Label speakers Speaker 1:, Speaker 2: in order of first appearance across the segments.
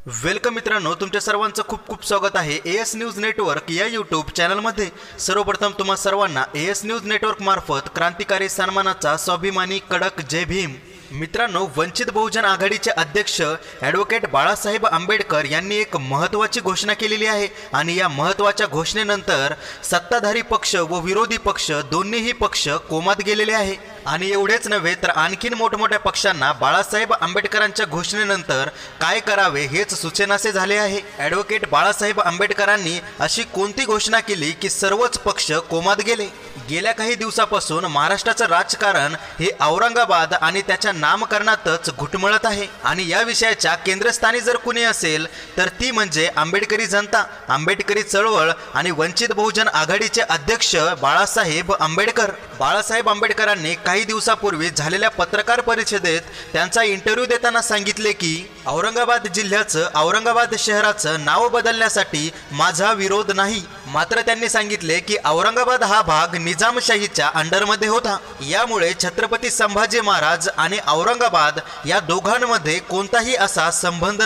Speaker 1: Welcome मित्रांनो, तुमच्या सर्वांचं खूप खूप स्वागत आहे एएस न्यूज नेटवर्क या यूट्यूब चॅनलमध्ये। सर्वप्रथम तुम्हा सर्वांना एएस न्यूज नेटवर्क मार्फत क्रांतिकारी सन्मानाचा स्वाभिमानी कडक जय भीम। मित्रांनो, वंचित बहुजन आघाडीचे अध्यक्ष ॲडव्होकेट बाळासाहेब आंबेडकर यांनी एक महत्त्वाची घोषणा केलेली आहे आणि या महत्त्वाच्या घोषणेनंतर सत्ताधारी पक्ष व विरोधी पक्ष दोन्हीही पक्ष कोमात गेलेले आहे। आणि एवढेच नव्हे तर आणखीन मोठमोठ्या पक्षांना बाळासाहेब आंबेडकरांच्या घोषणेनंतर काय करावे हेच सुचेनासे झाले आहे। ॲडव्होकेट बाळासाहेब आंबेडकरांनी अशी कोणती घोषणा केली की सर्वच पक्ष कोमात गेले। गेल्या काही दिवसापासून महाराष्ट्राचं राजकारण हे औरंगाबाद आणि त्याच्या नामकरणातच घुटमळत आहे आणि या विषयाच्या केंद्रस्थानी जर कुणी असेल तर ती म्हणजे आंबेडकरी जनता, आंबेडकरी चळवळ आणि वंचित बहुजन आघाडीचे अध्यक्ष बाळासाहेब आंबेडकर। बाळासाहेब आंबेडकरांनी काही दिवसापूर्वी झालेल्या पत्रकार परिषदेत त्यांचा इंटरव्ह्यू देताना सांगितले की औरंगाबाद जिल्ह्याचं, औरंगाबाद शहराचं नाव बदलण्यासाठी माझा विरोध नाही। मात्र त्यांनी सांगितले की औरंगाबाद हा भाग निजामशाहीच्या अंडरमध्ये होता, यामुळे छत्रपती संभाजी महाराज आणि औरंगाबाद या दोघांमध्ये कोणताही असा संबंध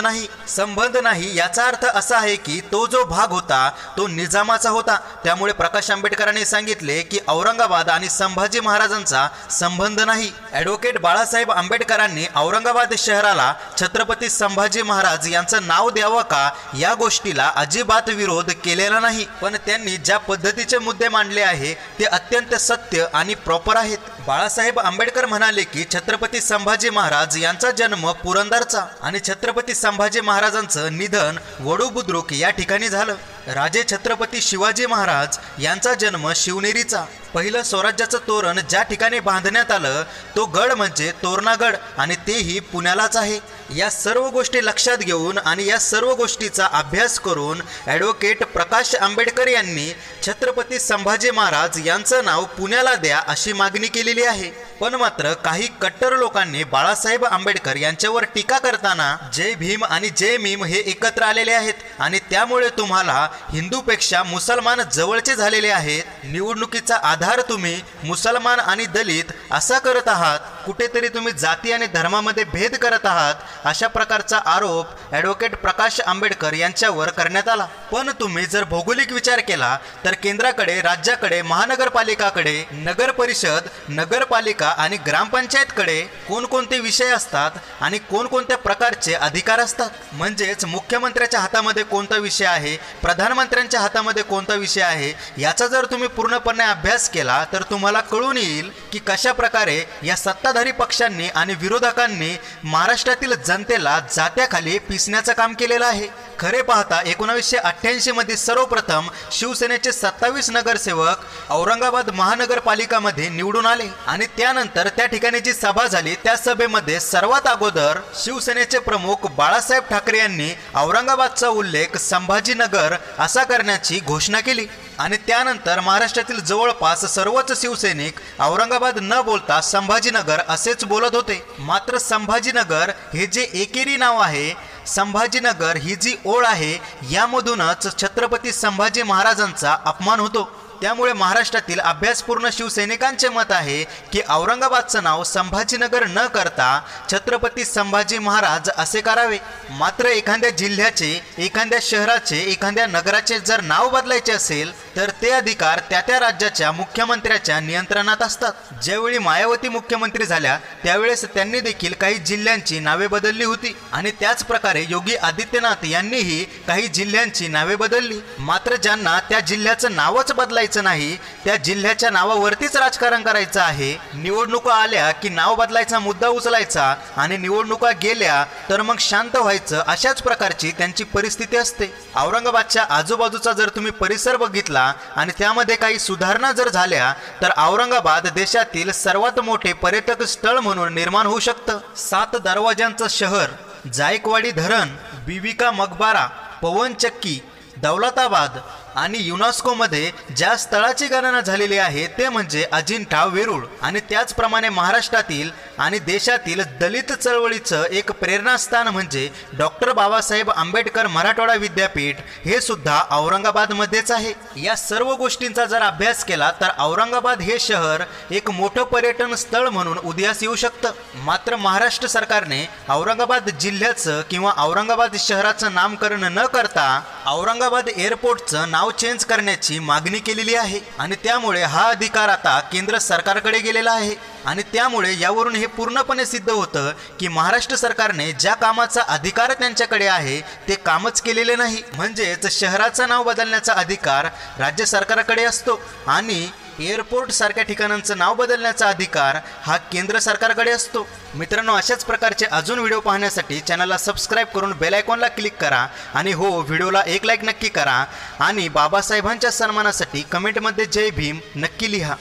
Speaker 1: नाही। याचा अर्थ असा आहे की तो जो भाग होता तो निजामाचा होता। त्यामुळे प्रकाश आंबेडकरांनी सांगितले की औरंगाबाद आणि संभाजी महाराजांचा संबंध नाही। ॲडव्होकेट बाळासाहेब आंबेडकरांनी औरंगाबाद शहराला छत्रपती संभाजी महाराज यांचं नाव द्यावं का या गोष्टीला अजिबात विरोध केलेला नाही, पण त्यांनी ज्या पद्धतीचे मुद्दे मांडले आहे ते अत्यंत सत्य आणि प्रॉपर आहेत। बाळासाहेब आंबेडकर म्हणाले की छत्रपती संभाजी महाराज यांचा जन्म पुरंदरचा आणि छत्रपती संभाजी महाराजांचं निधन वडू बुद्रुक या ठिकाणी झालं। राजे छत्रपती शिवाजी महाराज यांचा जन्म शिवनेरीचा। पहिलं स्वराज्याचं तोरण ज्या ठिकाणी बांधण्यात आलं तो गड म्हणजे तोरणागड आणि तेही पुण्यालाच आहे। या सर्व गोष्टी लक्षात घेऊन आणि या सर्व गोष्टीचा अभ्यास करून ॲडव्होकेट प्रकाश आंबेडकर यांनी छत्रपती संभाजी महाराज यांचं नाव पुण्याला द्या अशी मागणी केलेली आहे। पण मात्र काही कट्टर लोकांनी बाळासाहेब आंबेडकर यांच्यावर टीका करताना जय भीम आणि जय मीम हे एकत्र आलेले आहेत आणि त्यामुळे तुम्हाला हिंदूपेक्षा मुसलमान जवळचे झालेले आहेत। निवडणुकीचा आधार तुम्ही मुसलमान आणि दलित असा करत आहात, कुठेतरी तुम्ही जाती आणि धर्मामध्ये भेद करत आहात, अशा प्रकारचा आरोप ॲडव्होकेट प्रकाश आंबेडकर यांच्यावर करण्यात आला। पण तुम्ही जर भौगोलिक विचार केला तर केंद्राकडे, राज्याकडे, महानगरपालिकाकडे, नगर परिषद, नगरपालिका आणि ग्रामपंचायतकडे कोणकोणते विषय असतात आणि कोणकोणत्या प्रकारचे अधिकार असतात। म्हणजेच मुख्यमंत्र्याच्या हातामध्ये कोणता विषय आहे, प्रधानमंत्र्यांच्या हातामध्ये कोणता विषय आहे, याचा जर तुम्ही पूर्णपणे अभ्यास केला तर तुम्हाला कळून येईल की कशा प्रकारे या सत्ताधारी पक्षांनी आणि विरोधकांनी महाराष्ट्रातील जनतेला जात्याखाली पिसण्याचं काम केलेलं आहे। खरे पाहता 1988 मध्ये सर्वप्रथम शिवसेनेचे 27 नगरसेवक औरंगाबाद महानगरपालिकामध्ये निवडून आले आणि त्यानंतर त्या ठिकाणी जी सभा झाली त्या सभेमध्ये सर्वात अगोदर शिवसेनेचे प्रमुख बाळासाहेब ठाकरे यांनी औरंगाबादचा उल्लेख संभाजीनगर असा करण्याची घोषणा केली आणि त्यानंतर महाराष्ट्रातील जवळपास सर्वच शिवसैनिक औरंगाबाद न बोलता संभाजीनगर असेच बोलत होते। मात्र संभाजीनगर हे जे एकेरी नाव आहे, संभाजीनगर ही जी ओळ आहे, यामधूनच छत्रपती संभाजी महाराजांचा अपमान होतो। त्यामुळे महाराष्ट्रातील अभ्यासपूर्ण शिवसैनिकांचे मत आहे की औरंगाबादचं नाव संभाजीनगर न करता छत्रपती संभाजी महाराज असे करावे। मात्र एखाद्या जिल्ह्याचे, एखाद्या शहराचे, एखाद्या नगराचे जर नाव बदलायचे असेल तर ते अधिकार त्या राज्याच्या मुख्यमंत्र्याच्या नियंत्रणात असतात। ज्यावेळी मायावती मुख्यमंत्री झाल्या त्यावेळेस त्यांनी देखील काही जिल्ह्यांची नावे बदलली होती आणि त्याच प्रकारे योगी आदित्यनाथ यांनीही काही जिल्ह्यांची नावे बदलली। मात्र ज्यांना त्या जिल्ह्याचं नावच बदलायचं नाही, त्या जिल्ह्याच्या नावावरतीच राजकारण करायचं आहे, निवडणुका आल्या की नाव बदलायचा मुद्दा उचलायचा आणि निवडणुका गेल्या तर मग शांत व्हायचं, अशाच प्रकारची त्यांची परिस्थिती असते। औरंगाबादच्या आजूबाजूचा जर तुम्ही परिसर बघितला आणि त्यामध्ये काही सुधारणा जर झाल्या तर औरंगाबाद देशातील सर्वात मोठे पर्यटक स्थळ म्हणून निर्माण होऊ शकतं। 7 दरवाजांचं शहर, जायकवाडी धरण, बीबी का मकबरा, पवन चक्की, दौलताबाद आणि युनेस्कोमध्ये ज्या स्थळाची गणना झालेली आहे ते म्हणजे अजिंठा वेरूळ। आणि त्याचप्रमाणे महाराष्ट्रातील आणि देशातील दलित चळवळीचं एक प्रेरणास्थान म्हणजे डॉक्टर बाबासाहेब आंबेडकर मराठवाडा विद्यापीठ हे सुद्धा औरंगाबादमध्येच आहे। या सर्व गोष्टींचा जर अभ्यास केला तर औरंगाबाद हे शहर एक मोठं पर्यटन स्थळ म्हणून उदयास येऊ शकतं। मात्र महाराष्ट्र सरकारने औरंगाबाद जिल्ह्याचं किंवा औरंगाबाद शहराचं नामकरण न करता औरंगाबाद एअरपोर्टचं नाव चेंज करण्याची मागणी केलेली आहे आणि त्यामुळे हा अधिकार आता केंद्र सरकारकडे गेलेला आहे। आणि त्यामुळे यावरून हे पूर्णपणे सिद्ध होतं की महाराष्ट्र सरकारने ज्या कामाचा अधिकार त्यांच्याकडे आहे ते कामच केलेले नाही। म्हणजेच शहराचं नाव बदलण्याचा अधिकार राज्य सरकारकडे असतो आणि एअरपोर्ट सारख्या ठिकाणांचं नाव बदलण्याचा अधिकार हा केंद्र सरकारकडे असतो। मित्रांनो, अशाच प्रकारचे अजून व्हिडिओ पाहण्यासाठी चॅनलला सबस्क्राईब करून बेल आयकॉनला क्लिक करा आणि हो, व्हिडिओला एक लाईक नक्की करा आणि बाबासाहेबांच्या सन्मानासाठी कमेंटमध्ये जय भीम नक्की लिहा।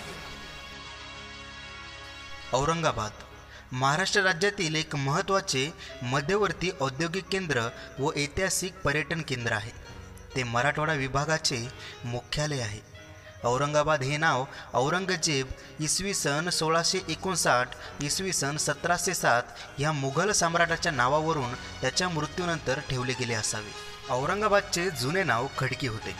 Speaker 1: औरंगाबाद महाराष्ट्र राज्यातील एक महत्त्वाचे मध्यवर्ती औद्योगिक केंद्र व ऐतिहासिक पर्यटन केंद्र आहे। ते मराठवाडा विभागाचे मुख्यालय आहे। औरंगाबाद हे नाव औरंगजेब इसवी सन 1659 इसवी सन 1707 या मुघल सम्राटाच्या नावावरून त्याच्या मृत्यूनंतर ठेवले गेले असावे। औरंगाबादचे जुने नाव खडकी होते।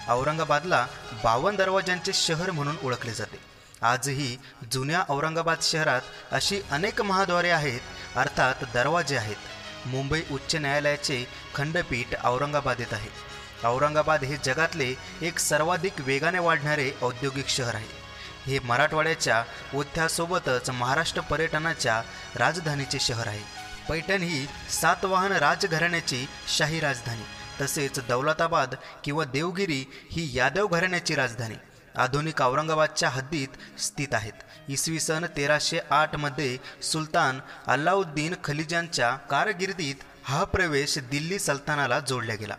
Speaker 1: औरंगाबादला 52 दरवाजांचे शहर म्हणून ओळखले जाते। आजही जुन्या औरंगाबाद शहरात अशी अनेक महाद्वारे आहेत, अर्थात दरवाजे आहेत। मुंबई उच्च न्यायालयाचे खंडपीठ औरंगाबादेत आहे। औरंगाबाद हे जगातले एक सर्वाधिक वेगाने वाढणारे औद्योगिक शहर आहे। हे मराठवाड्याच्या उद्यासोबतच महाराष्ट्र पर्यटनाच्या राजधानीचे शहर आहे। पैठण ही सातवाहन राजघराण्याची शाही राजधानी, तसेच दौलताबाद किंवा देवगिरी ही यादव घराण्याची राजधानी आधुनिक औरंगाबादच्या हद्दीत स्थित आहेत। इसवी सन 1308 मध्ये सुलतान अल्लाउद्दीन खलिजांच्या कारकिर्दीत हा प्रवेश दिल्ली सल्तनाला जोडला गेला।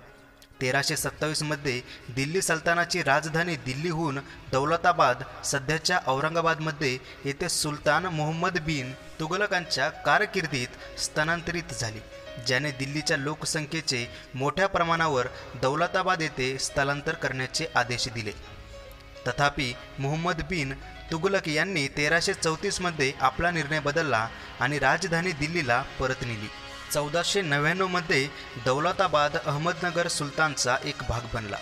Speaker 1: 1327 मध्ये दिल्ली सल्तनाची राजधानी दिल्लीहून दौलताबाद सध्याच्या औरंगाबादमध्ये येथे सुलतान मोहम्मद बिन तुघलकांच्या कारकिर्दीत स्थानांतरित झाली, ज्याने दिल्लीच्या लोकसंख्येचे मोठ्या प्रमाणावर दौलताबाद येथे स्थलांतर करण्याचे आदेश दिले। तथापि मोहम्मद बिन तुघलक यांनी 1334 मध्ये आपला निर्णय बदलला आणि राजधानी दिल्लीला परत नेली। 1499 मध्ये दौलताबाद अहमदनगर सुलतानचा एक भाग बनला।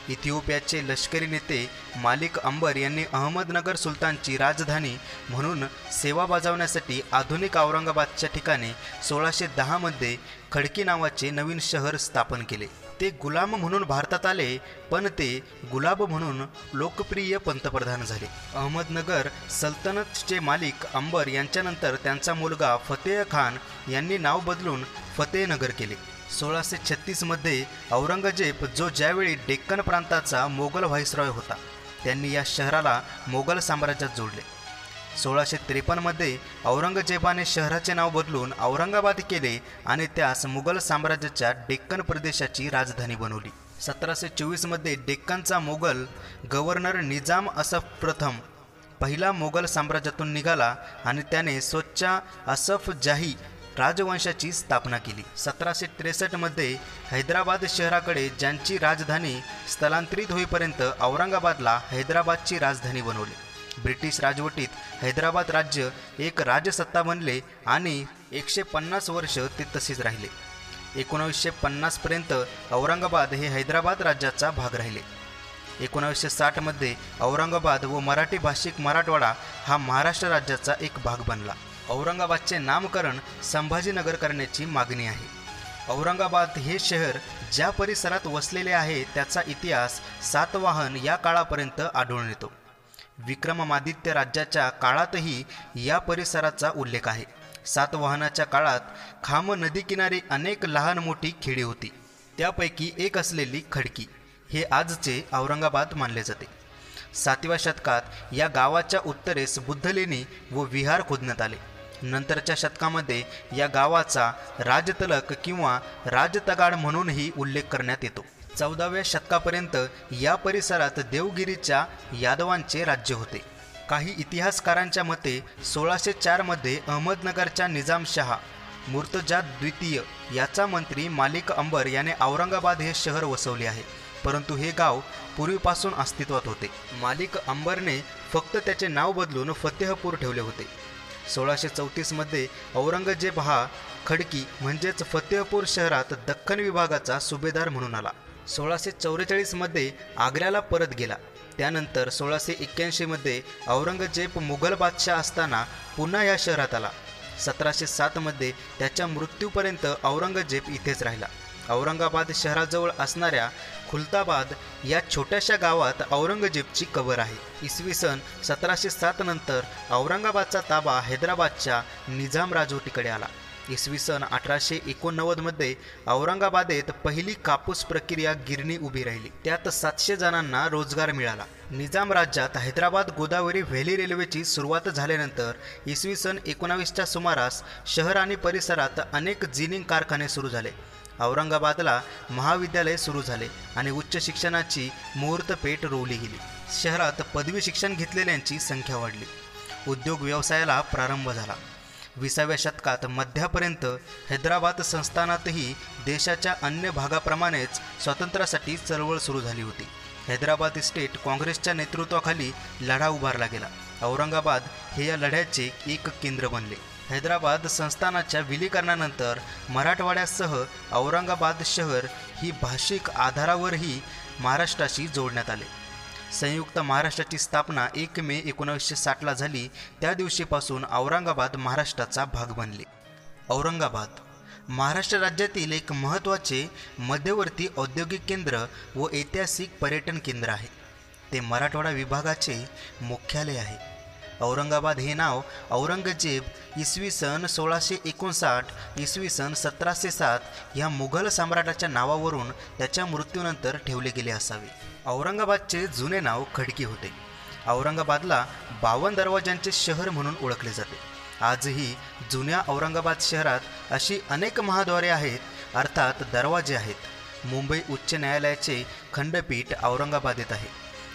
Speaker 1: इथिओपियाचे लष्करी नेते मालिक अंबर यांनी अहमदनगर सुलतानची राजधानी म्हणून सेवा बजावण्यासाठी आधुनिक औरंगाबादच्या ठिकाणी 1610 मध्ये खडकी नावाचे नवीन शहर स्थापन केले। ते गुलाम म्हणून भारतात आले, पण ते गुलाब म्हणून लोकप्रिय पंतप्रधान झाले। अहमदनगर सल्तनतचे मालिक अंबर यांच्यानंतर त्यांचा मुलगा फतेह खान यांनी नाव बदलून फतेहनगर केले। 1636 मध्ये औरंगजेब, जो ज्यावेळी डेक्कन प्रांताचा मोगल व्हाईसरॉय होता, त्यांनी या शहराला मोगल साम्राज्यात जोडले। 1653 मध्ये औरंगजेबाने शहराचे नाव बदलून औरंगाबाद केले आणि त्यास मुघल साम्राज्याच्या डेक्कन प्रदेशाची राजधानी बनवली। 1724 मध्ये डेक्कनचा मोगल गव्हर्नर निजाम असफ प्रथम पहिला मोगल साम्राज्यातून निघाला आणि त्याने स्वतःच्या असफ जाही राजवंशाची स्थापना केली। 1763 मध्ये हैदराबाद शहराकडे ज्यांची राजधानी स्थलांतरित होईपर्यंत औरंगाबादला हैदराबादची राजधानी बनवली। ब्रिटिश राजवटीत हैदराबाद राज्य एक राजसत्ता बनले आणि 150 वर्ष ते तसेच राहिले। 1950 पर्यंत औरंगाबाद हे हैदराबाद राज्याचा भाग राहिले। 1960 मध्ये औरंगाबाद व मराठी भाषिक मराठवाडा हा महाराष्ट्र राज्याचा एक भाग बनला। औरंगाबादचे नामकरण संभाजीनगर करण्याची मागणी आहे। औरंगाबाद हे शहर ज्या परिसरात वसलेले आहे त्याचा इतिहास सातवाहन या काळापर्यंत आढळून येतो। विक्रमादित्य राज्याच्या काळातही या परिसराचा उल्लेख आहे। सातवाहनाच्या काळात खाम नदीकिनारी अनेक लहान मोठी खेडी होती, त्यापैकी एक असलेली खडकी हे आजचे औरंगाबाद मानले जाते। 7व्या शतकात या गावाच्या उत्तरेस बुद्धलेणी व विहार खोदण्यात आले। नंतरच्या शतकामध्ये या गावाचा राजतलक किंवा राजतगाड म्हणूनही उल्लेख करण्यात येतो। 14व्या शतकापर्यंत या परिसरात देवगिरीच्या यादवांचे राज्य होते। काही इतिहासकारांच्या मते 1604 मध्ये अहमदनगरच्या निजामशाह मुर्तजा द्वितीय याचा मंत्री मालिक अंबर याने औरंगाबाद हे शहर वसवले आहे। परंतु हे गाव पूर्वीपासून अस्तित्वात होते. मालिक अंबरने फक्त त्याचे नाव बदलून फतेहपूर ठेवले होते. 1634 मध्ये औरंगजेब हा खडकी म्हणजेच फतेहपूर शहरात दख्खन विभागाचा सुभेदार म्हणून आला. 1644 मध्ये आग्र्याला परत गेला. त्यानंतर 1681 मध्ये औरंगजेब मुघल बादशाह असताना पुन्हा या शहरात आला. 1707 मध्ये त्याच्या मृत्यूपर्यंत औरंगजेब इथेच राहिला. औरंगाबाद शहराजवळ असणाऱ्या खुलताबाद या छोट्याशा गावात औरंगजेबची कबर आहे. इसवी सन 1707 नंतर औरंगाबादचा ताबा हैदराबादच्या निजाम राजवटीकडे आला. इसवी सन 1889 मध्ये औरंगाबादेत पहिली कापूस प्रक्रिया गिरणी उभी राहिली. त्यात 700 जणांना रोजगार मिळाला. निजाम राज्यात हैदराबाद गोदावरी व्हॅली रेल्वेची सुरुवात झाल्यानंतर इसवी सन 19च्या सुमारास शहर आणि परिसरात अनेक जिनिंग कारखाने सुरू झाले. औरंगाबादला महाविद्यालय सुरू झाले आणि उच्च शिक्षणाची मुहूर्तपेठ रोवली गेली. शहरात पदवी शिक्षण घेतलेल्यांची संख्या वाढली. उद्योग व्यवसायाला प्रारंभ झाला. 20व्या शतकात मध्यापर्यंत हैदराबाद संस्थानातही देशाच्या अन्य भागाप्रमाणेच स्वातंत्र्यासाठी चळवळ सुरू झाली होती. हैदराबाद स्टेट काँग्रेसच्या नेतृत्वाखाली लढा उभारला गेला. औरंगाबाद हे या लढ्याचे एक केंद्र बनले. हैदराबाद संस्थानाच्या विलीकरणानंतर मराठवाड्यासह औरंगाबाद शहर ही भाषिक आधारावरही महाराष्ट्राशी जोडण्यात आले. संयुक्त महाराष्ट्राची स्थापना 1 मे 1960ला झाली. त्या दिवशीपासून औरंगाबाद महाराष्ट्राचा भाग बनले. औरंगाबाद महाराष्ट्र राज्यातील एक महत्त्वाचे मध्यवर्ती औद्योगिक केंद्र व ऐतिहासिक पर्यटन केंद्र आहे. ते मराठवाडा विभागाचे मुख्यालय आहे. औरंगाबाद हे नाव औरंगजेब इसवी सन 1659 इसवी सन 1707 या मुघल सम्राटाच्या नावावरून त्याच्या मृत्यूनंतर ठेवले गेले असावे. औरंगाबादचे जुने नाव खडकी होते. औरंगाबादला 52 दरवाजांचे शहर म्हणून ओळखले जाते. आजही जुन्या औरंगाबाद शहरात अशी अनेक महाद्वारे आहेत, अर्थात दरवाजे आहेत. मुंबई उच्च न्यायालयाचे खंडपीठ औरंगाबादेत आहे.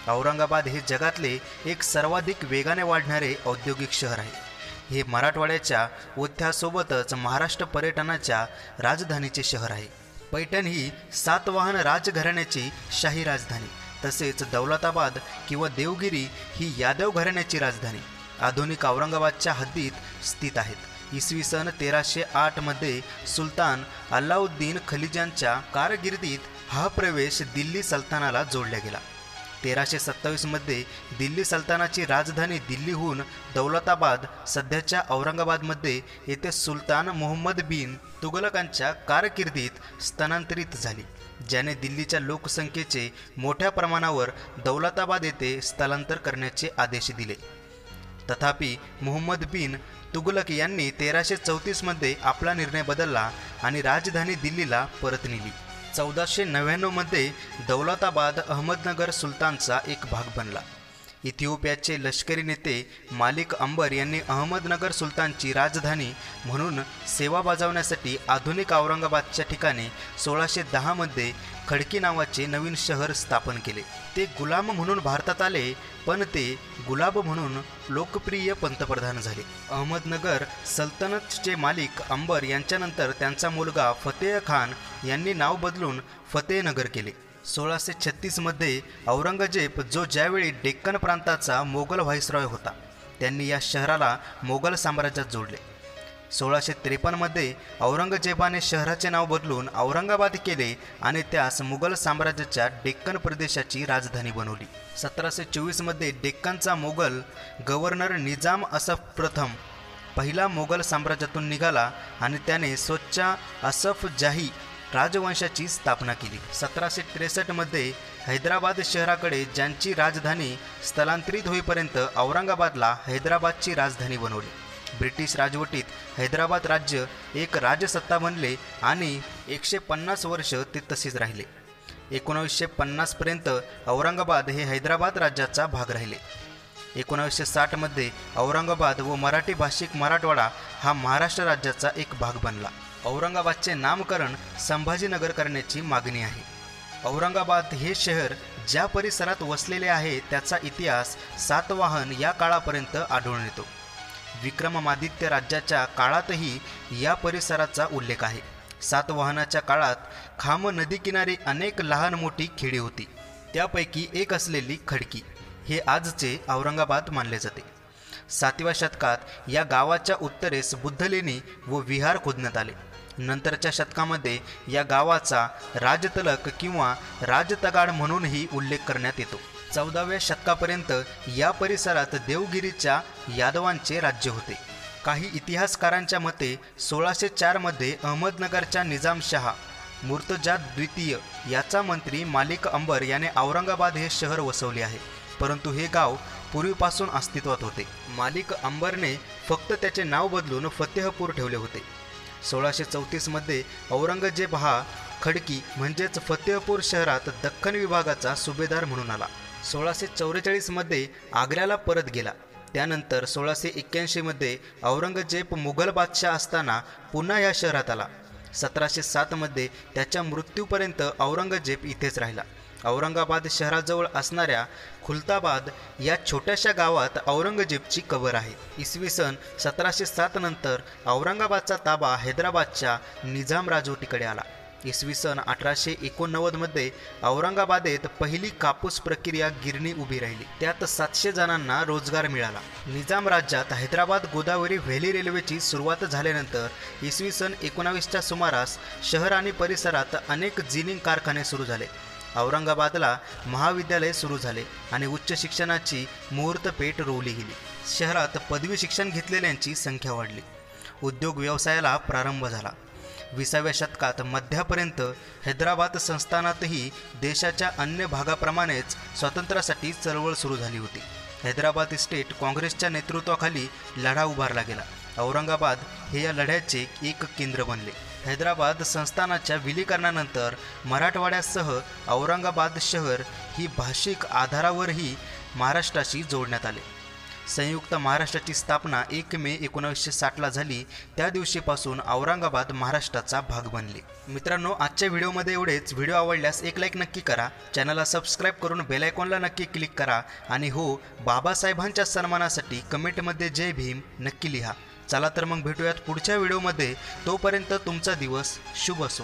Speaker 1: औरंगाबाद हे जगातले एक सर्वाधिक वेगाने वाढणारे औद्योगिक शहर आहे. हे मराठवाड्याच्या व त्यासोबतच महाराष्ट्र पर्यटनाच्या राजधानीचे शहर आहे. पैठण ही सातवाहन राजघराण्याची शाही राजधानी, तसेच दौलताबाद किंवा देवगिरी ही यादव घराण्याची राजधानी आधुनिक औरंगाबादच्या हद्दीत स्थित आहेत. इसवी सन 1308 मध्ये सुलतान अल्लाउद्दीन खिलजींच्या कारकिर्दीत हा प्रवेश दिल्ली सल्तनाला जोडला गेला. 1327 मध्ये दिल्ली सल्तनाची राजधानी दिल्लीहून दौलताबाद सध्याच्या औरंगाबादमध्ये येथे सुलतान मोहम्मद बिन तुघलकांच्या कारकिर्दीत स्थानांतरित झाली, ज्याने दिल्लीच्या लोकसंख्येचे मोठ्या प्रमाणावर दौलताबाद येथे स्थलांतर करण्याचे आदेश दिले. तथापि मोहम्मद बिन तुघलक यांनी 1334 मध्ये आपला निर्णय बदलला आणि राजधानी दिल्लीला परत नेली. 1499 मध्ये दौलताबाद अहमदनगर सुलतानचा एक भाग बनला. इथिओपियाचे लष्करी नेते मालिक अंबर यांनी अहमदनगर सुलतानची राजधानी म्हणून सेवा बजावण्यासाठी आधुनिक औरंगाबादच्या ठिकाणी 1610 मध्ये खडकी नावाचे नवीन शहर स्थापन केले. ते गुलाम म्हणून भारतात आले, पण ते गुलाब म्हणून लोकप्रिय पंतप्रधान झाले. अहमदनगर सल्तनतचे मालिक अंबर यांच्यानंतर त्यांचा मुलगा फतेह खान यांनी नाव बदलून फतेहनगर केले. 1636 मध्ये औरंगजेब, जो ज्यावेळी डेक्कन प्रांताचा मोगल व्हाईसरॉय होता, त्यांनी या शहराला मोगल साम्राज्यात जोडले. 1653 मध्ये औरंगजेबाने शहराचे नाव बदलून औरंगाबाद केले आणि त्यास मुघल साम्राज्याच्या डेक्कन प्रदेशाची राजधानी बनवली. 1724 मध्ये डेक्कनचा मोगल गव्हर्नर निजाम असफ प्रथम पहिला मोगल साम्राज्यातून निघाला आणि त्याने स्वतःच्या असफ जाही राजवंशाची स्थापना केली. 1763 मध्ये हैदराबाद शहराकडे ज्यांची राजधानी स्थलांतरित होईपर्यंत औरंगाबादला हैदराबादची राजधानी बनवली. ब्रिटिश राजवटीत हैदराबाद राज्य एक राजसत्ता बनले आणि 150 वर्ष ते तसेच राहिले. 1950 पर्यंत औरंगाबाद हे हैदराबाद राज्याचा भाग राहिले. 1960 मध्ये औरंगाबाद व मराठी भाषिक मराठवाडा हा महाराष्ट्र राज्याचा एक भाग बनला. औरंगाबादचे नामकरण संभाजीनगर करण्याची मागणी आहे. औरंगाबाद हे शहर ज्या परिसरात वसलेले आहे त्याचा इतिहास सातवाहन या काळापर्यंत आढळून येतो. विक्रमादित्य राज्याच्या काळातही या परिसराचा उल्लेख आहे. सातवाहनाच्या काळात खाम नदीकिनारी अनेक लहान मोठी खेडी होती. त्यापैकी एक असलेली खडकी हे आजचे औरंगाबाद मानले जाते. 7व्या शतकात या गावाच्या उत्तरेस बुद्धलेणी व विहार खोदण्यात आले. नंतरच्या शतकामध्ये या गावाचा राजतलक किंवा राजतगाड म्हणूनही उल्लेख करण्यात येतो. 14व्या शतकापर्यंत या परिसरात देवगिरीच्या यादवांचे राज्य होते. काही इतिहासकारांच्या मते 1604 मध्ये अहमदनगरच्या निजामशहा मुर्तजाद द्वितीय याचा मंत्री मालिक अंबर याने औरंगाबाद हे शहर वसवले आहे, परंतु हे गाव पूर्वीपासून अस्तित्वात होते. मालिक अंबरने फक्त त्याचे नाव बदलून फतेहपूर ठेवले होते. 1634 मध्ये औरंगजेब हा खडकी म्हणजेच फतेहपूर शहरात दख्खन विभागाचा सुभेदार म्हणून आला. 1644 मध्ये आग्र्याला परत गेला. त्यानंतर 1681 मध्ये औरंगजेब मुघल बादशाह असताना पुन्हा या शहरात आला. 1707 मध्ये त्याच्या मृत्यूपर्यंत औरंगजेब इथेच राहिला. औरंगाबाद शहराजवळ असणाऱ्या खुलताबाद या छोट्याशा गावात औरंगजेबची कबर आहे. इसवी सन 1707 नंतर औरंगाबादचा ताबा हैदराबादच्या निजाम राजवटीकडे आला. इसवी सन 1889 मध्ये औरंगाबादेत पहिली कापूस प्रक्रिया गिरणी उभी राहिली. त्यात 700 जणांना रोजगार मिळाला. निजाम राज्यात हैदराबाद गोदावरी व्हॅली रेल्वेची सुरुवात झाल्यानंतर इसवी सन 19च्या सुमारास शहर आणि परिसरात अनेक जिनिंग कारखाने सुरू झाले. औरंगाबादला महाविद्यालय सुरू झाले आणि उच्च शिक्षणाची मुहूर्तपेठ रोवली गेली. शहरात पदवी शिक्षण घेतलेल्यांची संख्या वाढली. उद्योग व्यवसायाला प्रारंभ झाला. 20व्या शतकात मध्यापर्यंत हैदराबाद संस्थानातही देशाच्या अन्य भागाप्रमाणेच स्वातंत्र्यासाठी चळवळ सुरू झाली होती. हैदराबाद स्टेट काँग्रेसच्या नेतृत्वाखाली लढा उभारला गेला. औरंगाबाद हे या लढ्याचे एक केंद्र बनले. हैदराबाद संस्थानाच्या विलीकरणानंतर मराठवाड्यासह औरंगाबाद शहर ही भाषिक आधारावरही महाराष्ट्राशी जोडण्यात आले. संयुक्त महाराष्ट्राची स्थापना 1 मे 1960ला झाली. त्या दिवशीपासून औरंगाबाद महाराष्ट्राचा भाग बनले. मित्रांनो, आजच्या व्हिडिओमध्ये एवढेच. व्हिडिओ आवडल्यास एक लाईक नक्की करा, चॅनलला सबस्क्राईब करून बेल आयकॉनला नक्की क्लिक करा आणि हो, बाबासाहेबांच्या सन्मानासाठी कमेंटमध्ये जय भीम नक्की लिहा. चला तर मग भेटूयात पुढच्या व्हिडिओमध्ये. तोपर्यंत तुमचा दिवस शुभ असो.